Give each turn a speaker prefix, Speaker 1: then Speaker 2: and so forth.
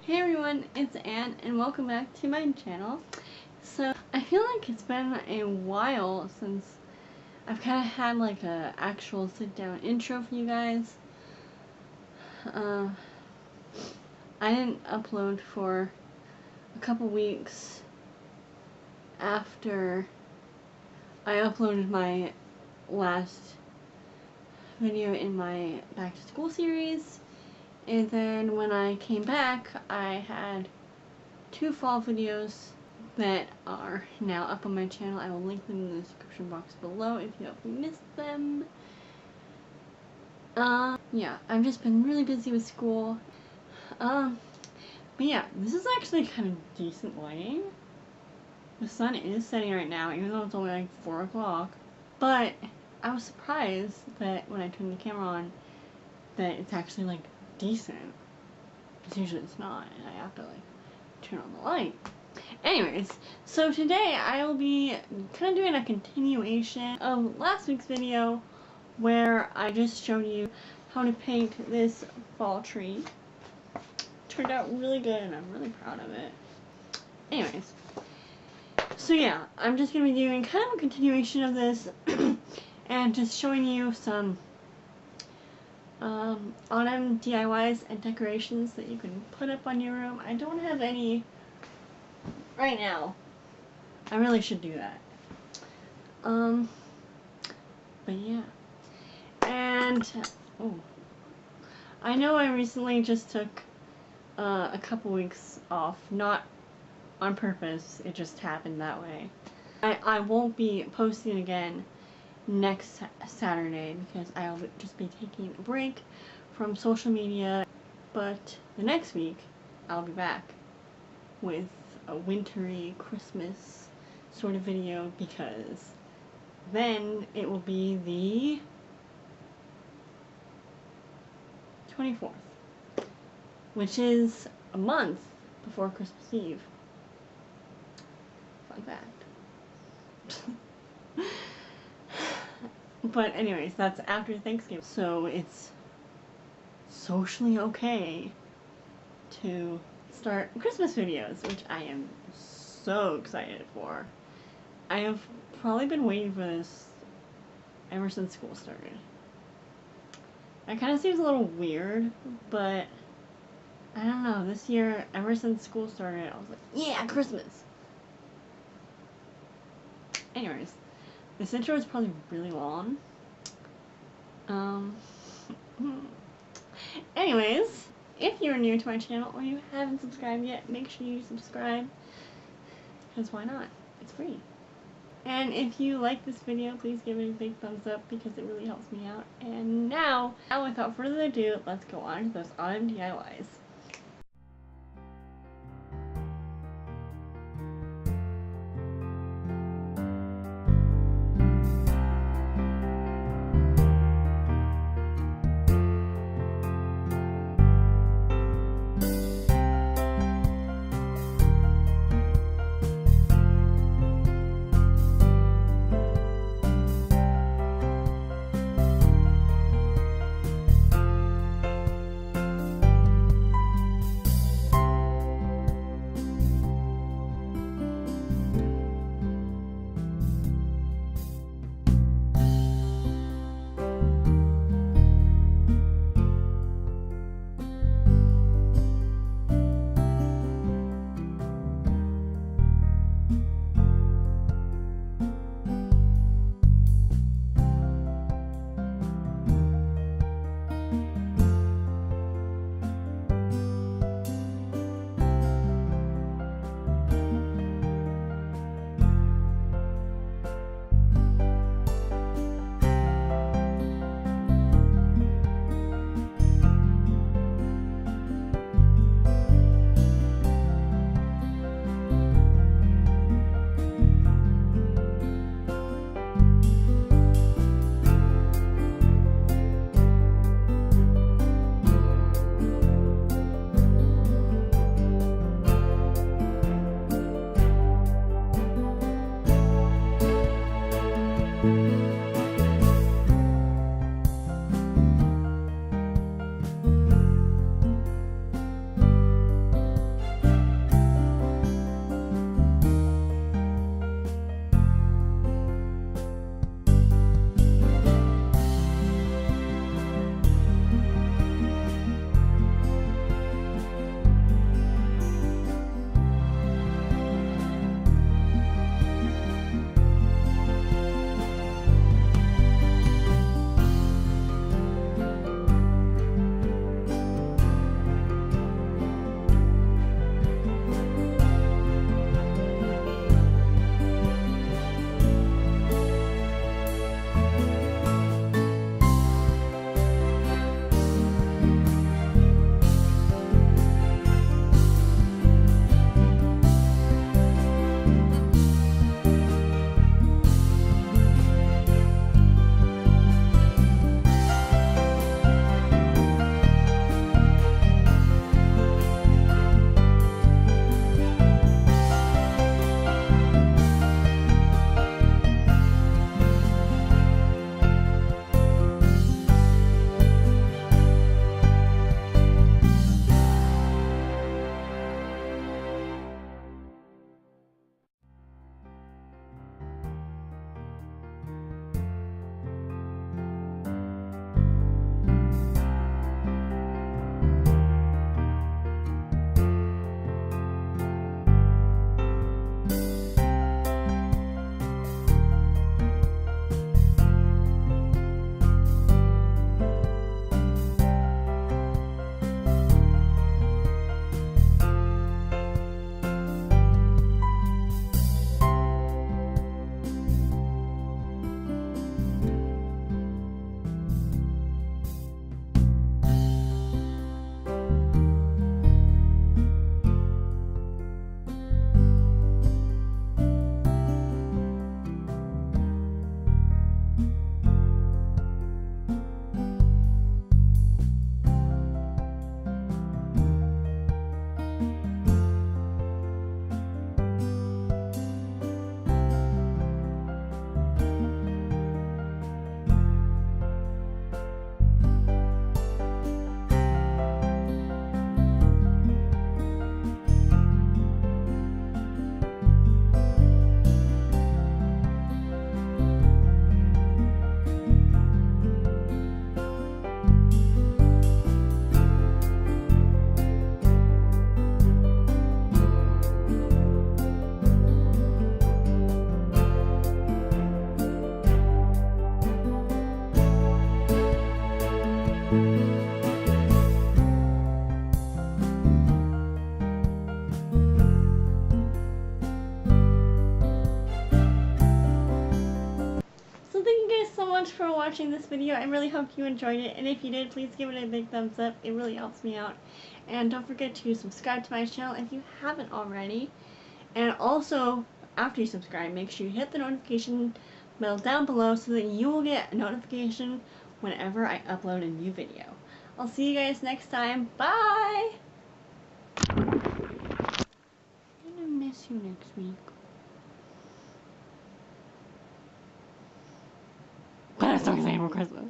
Speaker 1: Hey everyone, it's Anne and welcome back to my channel. So I feel like it's been a while since I've kind of had like a actual sit down intro for you guys. I didn't upload for a couple weeks after I uploaded my last video in my back to school series. And then when I came back, I had 2 fall videos that are now up on my channel. I will link them in the description box below if you have missed them. Yeah, I've just been really busy with school. But yeah, this is actually kind of decent lighting. The sun is setting right now, even though it's only like 4 o'clock. But I was surprised that when I turned the camera on, that it's actually like decent, because usually it's not, and I have to like turn on the light. Anyways, so today I will be kind of doing a continuation of last week's video where I just showed you how to paint this fall tree. Turned out really good and I'm really proud of it. Anyways, so yeah, I'm just going to be doing kind of a continuation of this and just showing you some Autmn DIYs and decorations that you can put up on your room. I don't have any right now. I really should do that. But yeah. And, oh, I know I recently just took a couple weeks off, not on purpose, it just happened that way. I won't be posting again next Saturday because I'll just be taking a break from social media, but the next week I'll be back with a wintry Christmas sort of video, because then it will be the 24th, which is a month before Christmas Eve. Fun fact. But anyways, that's after Thanksgiving, so it's socially okay to start Christmas videos, which I am so excited for. I have probably been waiting for this ever since school started. It kind of seems a little weird, but I don't know, this year, ever since school started, I was like, yeah, Christmas! Anyways, this intro is probably really long. Anyways, if you're new to my channel or you haven't subscribed yet, make sure you subscribe, because why not? It's free. And if you like this video, please give it a big thumbs up because it really helps me out. And now without further ado, let's go on to those Autmn DIYs. much for watching this video. I really hope you enjoyed it, and if you did, please give it a big thumbs up. It really helps me out. And don't forget to subscribe to my channel if you haven't already. And also, after you subscribe, make sure you hit the notification bell down below so that you will get a notification whenever I upload a new video. I'll see you guys next time. Bye! I'm gonna miss you next week. I'm so excited for Christmas.